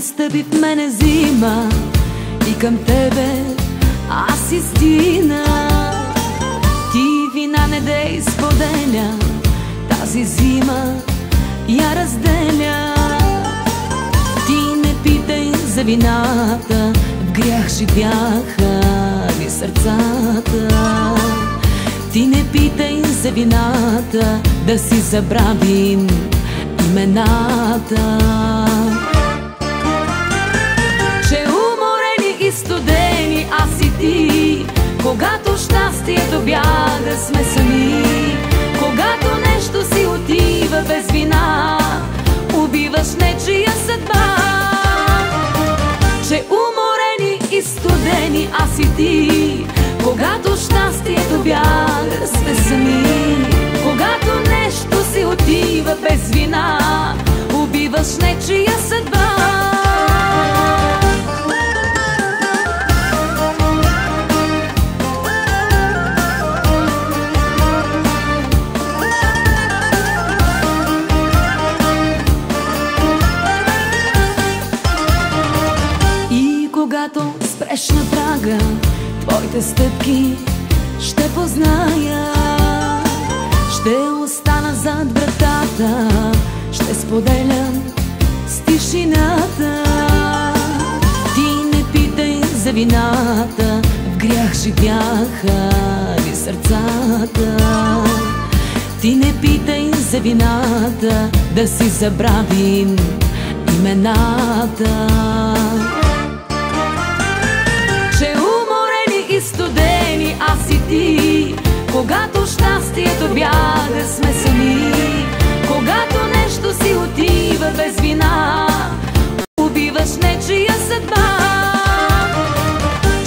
настъпи в мене зима и към тебе аз истина. Ти вина не дей споделя, тази зима я разделя. Ти не питай за вината, в грях живяха ни сърцата. Ти не питай за вината, да си забравим имената. Че уморени и студени аз и ти, когато щастието бяга сме сами. Когато нещо си отива без вина, убиваш нечия съдба. Че уморени и студени аз и ти, когато щастието бяга сме сами. Когато нещо си отива без вина, убиваш нечия съдба. И когато спреш на прага, твоите стъпки ще позная. Ще остана зад вратата, ще споделям с тишината. Ти не питай за вината, в грях живяха ни сърцата. Ти не питай за вината, да си забравим имената. Че уморени и студени аз и ти, когато щастието бяга сме сами. Когато нещо си отива без вина, убиваш нечия съдба.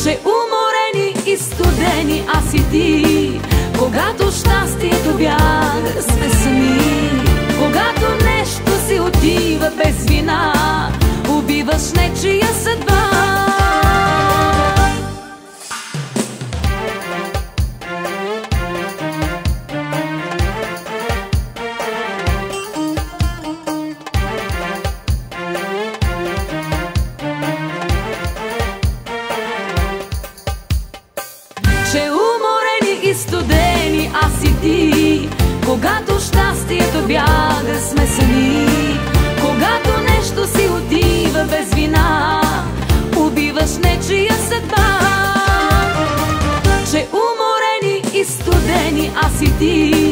Че уморени и студени аз и ти, когато щастието бяга сме сами. Когато нещо си отива без вина, убиваш нечия съдба. Че уморени и студени аз и ти, когато щастието бяга сме сами. Когато нещо си отива без вина, убиваш нечия съдба. Че уморени и студени аз и ти,